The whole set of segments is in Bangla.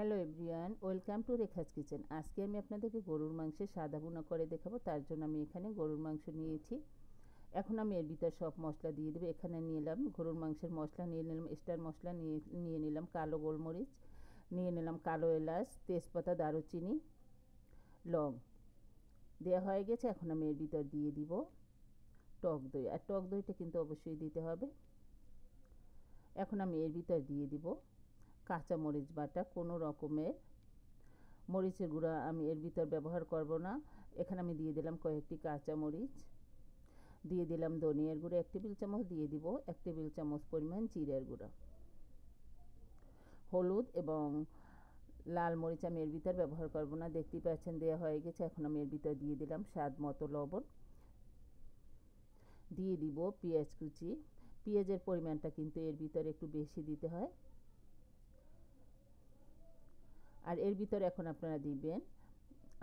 Hello everyone, welcome to Rekha's kitchen. আজকে আমি আপনাদেরকে গরুর মাংসের সাদা ভুনা করে দেখাবো। তার জন্য আমি এখানে গরুর মাংস নিয়েছি। এখন আমি এর ভিতর সব মশলা দিয়ে দেবো। এখানে নিলাম গরুর মাংসের মশলা, নিয়ে নিলাম স্টার মশলা, নিয়ে নিলাম কালো গোলমরিচ, নিয়ে নিলাম কালো এলাচ, তেজপাতা, দারুচিনি, লং দেওয়া হয়ে গেছে। এখন আমি এর ভিতর দিয়ে দিব টক দই, আর টক দইটা কিন্তু অবশ্যই দিতে হবে। এখন আমি এর ভিতর দিয়ে দিব কাঁচা মরিচ বাটা। কোনো রকমের মরিচের গুঁড়া আমি এর ভিতর ব্যবহার করব না। এখানে আমি দিয়ে দিলাম কয়েকটি কাঁচা মরিচ, দিয়ে দিলাম ধনিয়ার গুঁড়ো 1 টেবিল চামচ, দিয়ে দিব 1 টেবিল চামচ পরিমাণ জিরার গুঁড়া, হলুদ এবং লাল মরিচ আমি এর ভিতর ব্যবহার করব না। দেখতেই পাচ্ছেন দেওয়া হয়ে গেছে। এখন আমি এর ভিতর দিয়ে দিলাম স্বাদ মতো লবণ, দিয়ে দিব পেঁয়াজ কুচি। পেঁয়াজের পরিমাণটা কিন্তু এর ভিতরে একটু বেশি দিতে হয়। আর এর ভিতরে এখন আপনারা দিবেন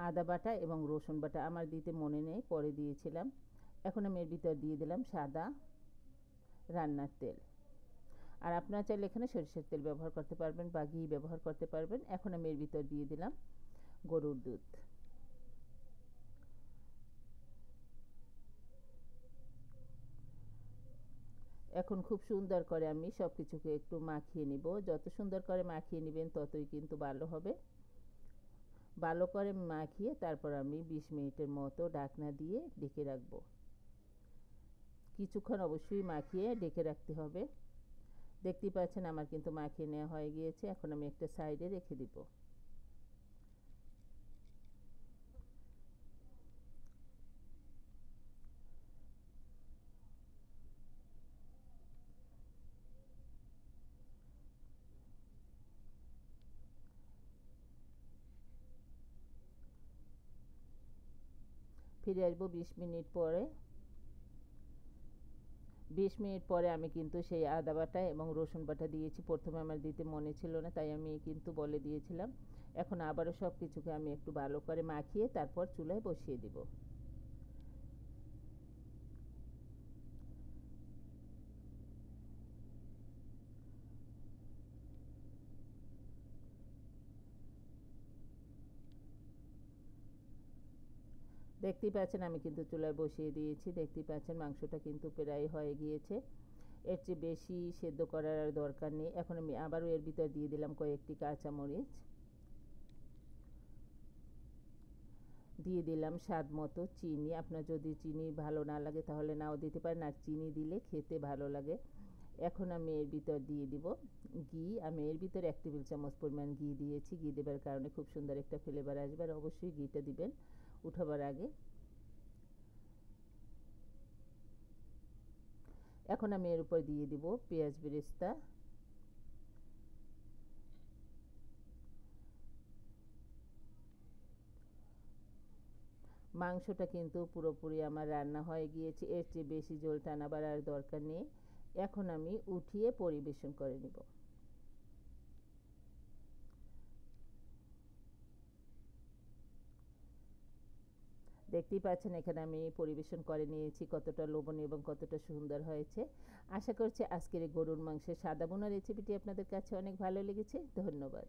আদা বাটা এবং রসুন বাটা। আমার দিতে মনে নেই, পরে দিয়েছিলাম। এখন আমি এর ভিতর দিয়ে দিলাম সাদা রান্নার তেল, আর আপনারা চাইলে এখানে সরিষার তেল ব্যবহার করতে পারবেন বা ঘি ব্যবহার করতে পারবেন। এখন আমি এর ভিতর দিয়ে দিলাম গরুর দুধ। এখন খুব সুন্দর করে আমি সব কিছুকে একটু মাখিয়ে নিব। যত সুন্দর করে মাখিয়ে নেবেন ততই কিন্তু ভালো হবে। ভালো করে মাখিয়ে তারপর আমি 20 মিনিটের মতো ঢাকনা দিয়ে ঢেকে রাখব। কিছুক্ষণ অবশ্যই মাখিয়ে ঢেকে রাখতে হবে। দেখতেই পাচ্ছেন আমার কিন্তু মাখিয়ে নেওয়া হয়ে গিয়েছে। এখন আমি একটা সাইডে রেখে দিব। ফিরে আসবো 20 মিনিট পরে। 20 মিনিট পরে আমি কিন্তু সেই আদা বাটা এবং রসুন বাটা দিয়েছি। প্রথমে আমার দিতে মনে ছিল না, তাই আমি কিন্তু বলে দিয়েছিলাম। এখন আবারও সব কিছুকে আমি একটু ভালো করে মাখিয়ে তারপর চুলায় বসিয়ে দিব। দেখতেই পাচ্ছেন আমি কিন্তু চুলায় বসিয়ে দিয়েছি। দেখতেই পাচ্ছেন মাংসটা কিন্তু প্রায় হয়ে গিয়েছে। এর চেয়ে বেশি সেদ্ধ করার আর দরকার নেই। এখন আমি আবারও এর ভিতর দিয়ে দিলাম কয়েকটি কাঁচামরিচ, দিয়ে দিলাম স্বাদ মতো চিনি। আপনার যদি চিনি ভালো না লাগে তাহলে নাও দিতে পারেন, আর চিনি দিলে খেতে ভালো লাগে। এখন আমি এর ভিতর দিয়ে দিব ঘি। আমি এর ভিতর 1 টেবিল চামচ পরিমাণ ঘি দিয়েছি। ঘি দেবার কারণে খুব সুন্দর একটা ফ্লেভার আসবে, আর অবশ্যই ঘিটা দিবেন উঠাবার আগে। এখন আমি এর উপর দিয়ে দিব পেঁয়াজ বেরেস্তা। মাংসটা কিন্তু পুরোপুরি আমার রান্না হয়ে গিয়েছে। এর চেয়ে বেশি ঝোল টানাবার আর দরকার নেই। এখন আমি উঠিয়ে পরিবেশন করে নিব। দেখতেই পাচ্ছেন এখানে আমি পরিবেশন করে নিয়েছি। কতটা লোভনীয় এবং কতটা সুন্দর হয়েছে। আশা করছি আজকের এই গরুর মাংসের সাদা ভুনা রেসিপিটি আপনাদের কাছে অনেক ভালো লেগেছে। ধন্যবাদ।